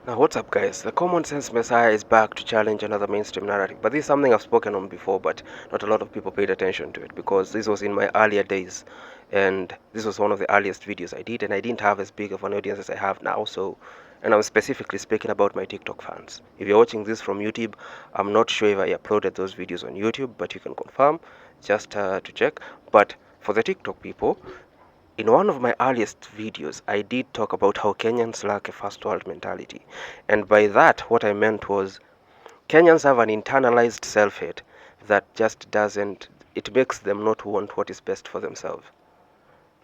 Now, what's up, guys? The Common Sense Messiah is back to challenge another mainstream narrative. But this is something I've spoken on before, but not a lot of people paid attention to it because this was in my earlier days, and this was one of the earliest videos I did, and I didn't have as big of an audience as I have now. And I'm specifically speaking about my TikTok fans. If you're watching this from YouTube, I'm not sure if I uploaded those videos on YouTube, but you can confirm just to check. But for the TikTok people, in one of my earliest videos, I did talk about how Kenyans lack a first world mentality. And by that, what I meant was Kenyans have an internalized self-hate that just doesn't, it makes them not want what is best for themselves.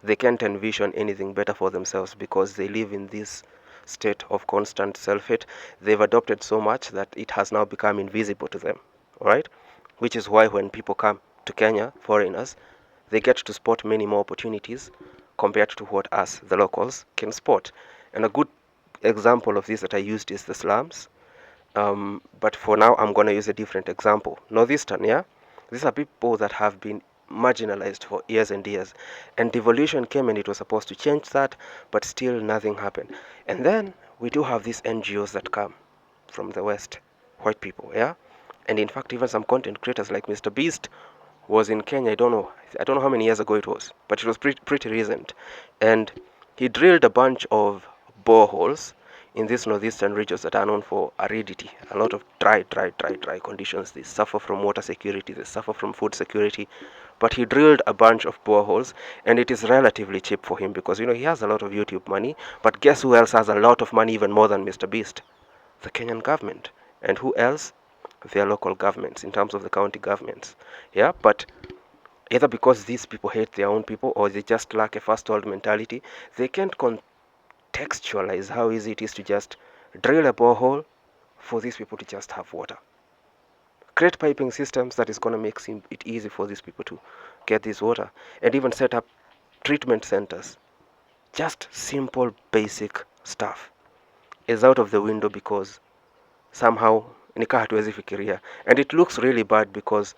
They can't envision anything better for themselves because they live in this state of constant self-hate. They've adopted so much that it has now become invisible to them, all right? Which is why when people come to Kenya, foreigners, they get to spot many more opportunities compared to what us, the locals, can spot. And a good example of this that I used is the slums. But for now, I'm going to use a different example. Northeastern, yeah? These are people that have been marginalized for years and years. And devolution came and it was supposed to change that, but still nothing happened. And then we do have these NGOs that come from the West, white people, yeah? And in fact, even some content creators like Mr. Beast was in Kenya. I don't know how many years ago it was, but it was pretty recent. And he drilled a bunch of boreholes in these northeastern regions that are known for aridity, a lot of dry conditions. They suffer from water security, they suffer from food security. But he drilled a bunch of boreholes, and it is relatively cheap for him because, you know, he has a lot of YouTube money. But guess who else has a lot of money, even more than Mr. Beast? The Kenyan government. And who else? Their local governments, in terms of the county governments. Yeah, but either because these people hate their own people or they just lack a first world mentality, they can't contextualize how easy it is to just drill a borehole for these people to just have water. Create piping systems that is going to make it easy for these people to get this water, and even set up treatment centers. Just simple, basic stuff is out of the window because somehow nikaa hatuwezi fikiria. And it looks really bad because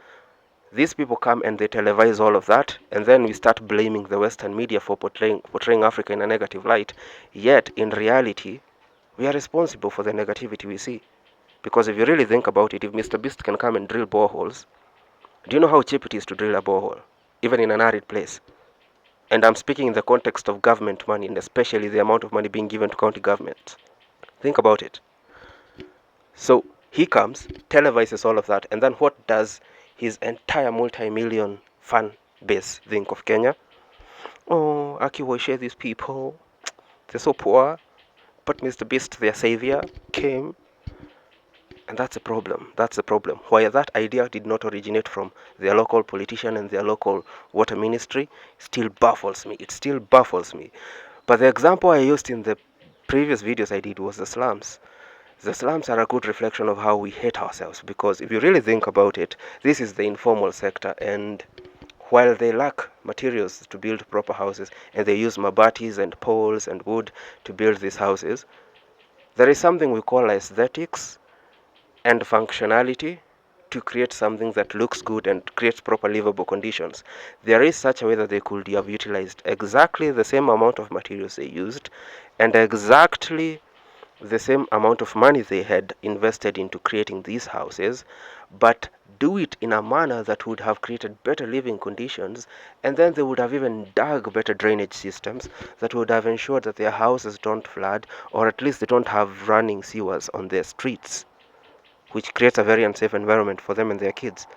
these people come and they televise all of that, and then we start blaming the Western media for portraying Africa in a negative light. Yet, in reality, we are responsible for the negativity we see. Because if you really think about it, if Mr. Beast can come and drill boreholes, do you know how cheap it is to drill a borehole, even in an arid place? And I'm speaking in the context of government money, and especially the amount of money being given to county governments. Think about it. So he comes, televises all of that, and then what does his entire multi-million fan base think of Kenya? Oh, Aki share these people, they're so poor, but Mr. Beast, their savior, came. And that's a problem. That's a problem. Why that idea did not originate from their local politician and their local water ministry still baffles me. It still baffles me. But the example I used in the previous videos I did was the slums. The slums are a good reflection of how we hate ourselves, because if you really think about it, this is the informal sector, and while they lack materials to build proper houses, and they use mabatis and poles and wood to build these houses, there is something we call aesthetics and functionality to create something that looks good and creates proper livable conditions. There is such a way that they could have utilized exactly the same amount of materials they used and exactly the same amount of money they had invested into creating these houses, but do it in a manner that would have created better living conditions, and then they would have even dug better drainage systems that would have ensured that their houses don't flood, or at least they don't have running sewers on their streets, which creates a very unsafe environment for them and their kids,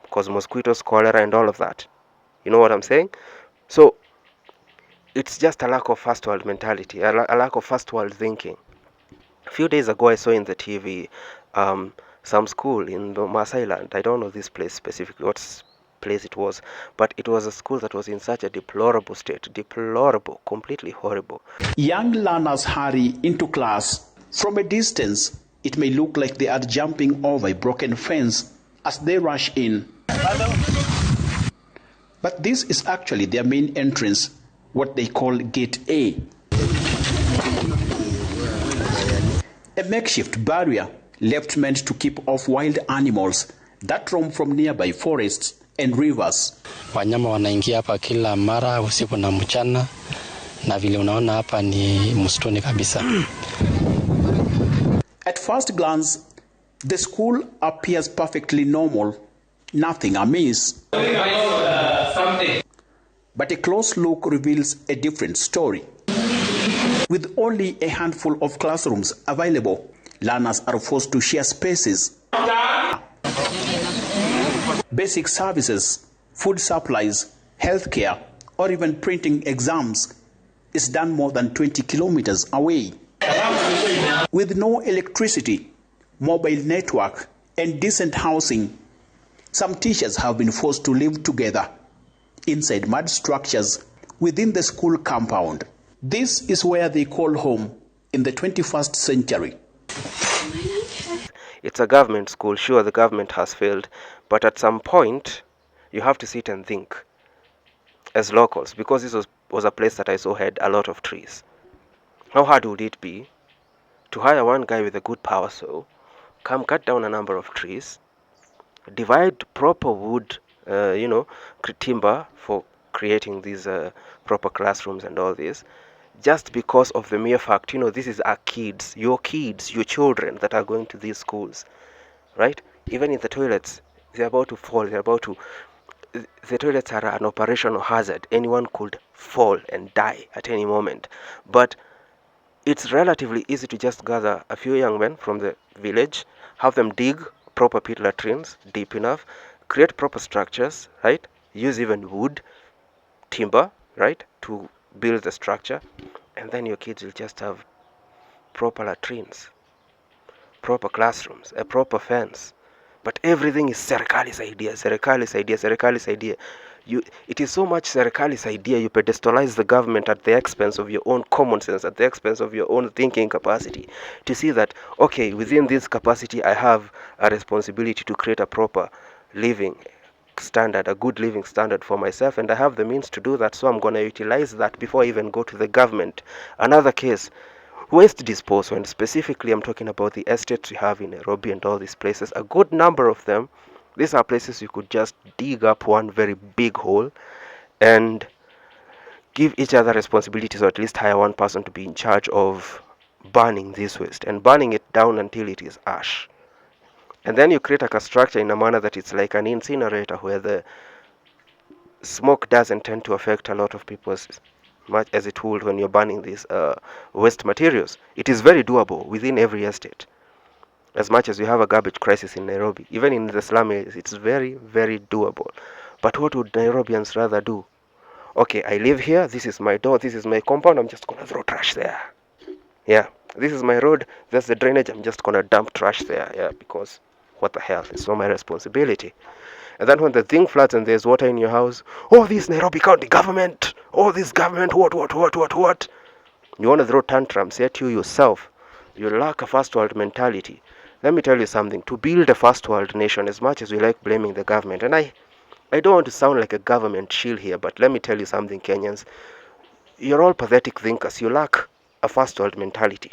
because mosquitoes, cholera, and all of that. You know what I'm saying? So it's just a lack of first world mentality, a lack of first world thinking. A few days ago, I saw in the TV some school in the Maasai land. I don't know this place specifically, what place it was, but it was a school that was in such a deplorable state. Deplorable, completely horrible. Young learners hurry into class. From a distance, it may look like they are jumping over a broken fence as they rush in. But this is actually their main entrance, what they call Gate A. A makeshift barrier left meant to keep off wild animals that roam from nearby forests and rivers. Wanyama wanaingia hapa kila mara usiku na mchana, na vile unaona hapa ni msituni kabisa. At first glance, the school appears perfectly normal, nothing amiss. But a close look reveals a different story. With only a handful of classrooms available, learners are forced to share spaces. Basic services, food supplies, healthcare, or even printing exams is done more than 20 kilometers away. With no electricity, mobile network, and decent housing, some teachers have been forced to live together inside mud structures within the school compound. This is where they call home in the 21st century. It's a government school. Sure, the government has failed, but at some point, you have to sit and think as locals, because this was a place that I saw had a lot of trees. How hard would it be to hire one guy with a good power saw, come cut down a number of trees, divide proper wood, timber for creating these proper classrooms and all this, just because of the mere fact, this is our kids, your children that are going to these schools, right? Even in the toilets, they're about to fall, the toilets are an operational hazard. Anyone could fall and die at any moment. But it's relatively easy to just gather a few young men from the village, have them dig proper pit latrines deep enough, create proper structures, right? Use even wood, timber, right, to build the structure, and then your kids will just have proper latrines, proper classrooms, a proper fence. But everything is Serikali's idea. It is so much Serikali's idea, you pedestalize the government at the expense of your own common sense, at the expense of your own thinking capacity. To see that, okay, within this capacity, I have a responsibility to create a proper living standard, a good living standard for myself, and I have the means to do that, so I'm going to utilize that before I even go to the government. Another case, waste disposal, and specifically I'm talking about the estates we have in Nairobi and all these places. A good number of them, these are places you could just dig up one very big hole and give each other responsibilities, or at least hire one person to be in charge of burning this waste and burning it down until it is ash. And then you create a structure in a manner that it's like an incinerator where the smoke doesn't tend to affect a lot of people as much as it would when you're burning these waste materials. It is very doable within every estate. As much as we have a garbage crisis in Nairobi, even in the slum areas, it's very, very doable. But what would Nairobians rather do? Okay, I live here, this is my door, this is my compound, I'm just gonna throw trash there. Yeah, this is my road, that's the drainage, I'm just gonna dump trash there. Yeah, because what the hell, it's not my responsibility. And then when the thing floods and there's water in your house, oh, this Nairobi County government, oh, this government, what? You want to throw tantrums, yet you yourself, you lack a first world mentality. Let me tell you something, to build a first world nation, as much as we like blaming the government, and I don't want to sound like a government shill here, but let me tell you something, Kenyans, you're all pathetic thinkers, you lack a first world mentality.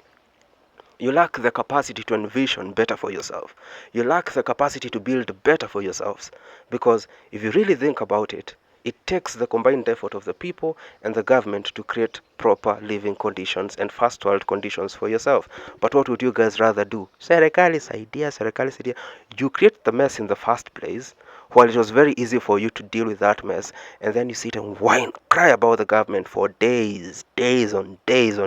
You lack the capacity to envision better for yourself. You lack the capacity to build better for yourselves. Because if you really think about it, it takes the combined effort of the people and the government to create proper living conditions and first world conditions for yourself. But what would you guys rather do? Serikali's idea. You create the mess in the first place, while it was very easy for you to deal with that mess, and then you sit and whine, cry about the government for days on days.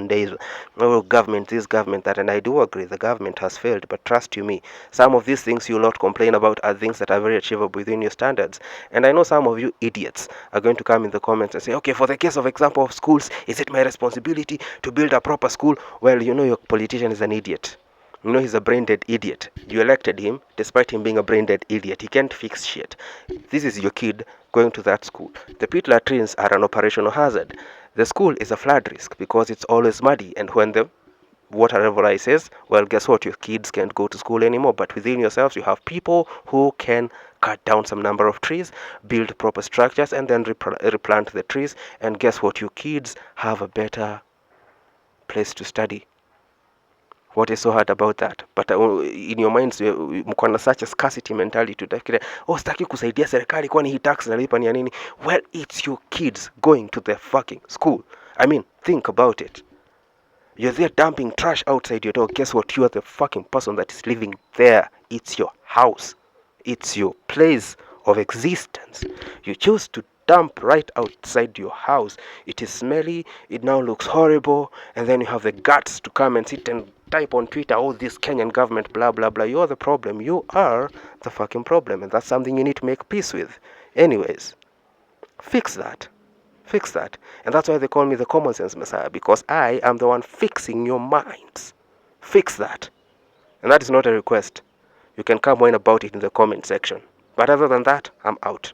Oh, government, this government, that, and I do agree, the government has failed, but trust you me, some of these things you'll not complain about are things that are very achievable within your standards. And I know some of you idiots are going to come in the comments and say, okay, for the case of example of schools, is it my responsibility to build a proper school? Well, your politician is an idiot. He's a brain-dead idiot. You elected him, despite him being a brain-dead idiot. He can't fix shit. This is your kid going to that school. The pit latrines are an operational hazard. The school is a flood risk because it's always muddy. And when the water level rises, well, guess what? Your kids can't go to school anymore. But within yourselves, you have people who can cut down some number of trees, build proper structures, and then replant the trees. And guess what? Your kids have a better place to study. What is so hard about that? But in your minds, mko na such a scarcity mentality, utafikiria, oh, sitaki kusaidia serikali kwani hii tax nalipa ni ya nini? Well, it's your kids going to the fucking school. I mean, think about it. You're there dumping trash outside your door. Guess what? You are the fucking person that is living there. It's your house. It's your place of existence. You choose to dump right outside your house. It is smelly. It now looks horrible. And then you have the guts to come and sit and type on Twitter, oh, this Kenyan government, blah, blah, blah. You're the problem. You are the fucking problem. And that's something you need to make peace with. Anyways, fix that. Fix that. And that's why they call me the common sense messiah, because I am the one fixing your minds. Fix that. And that is not a request. You can come whine about it in the comment section. But other than that, I'm out.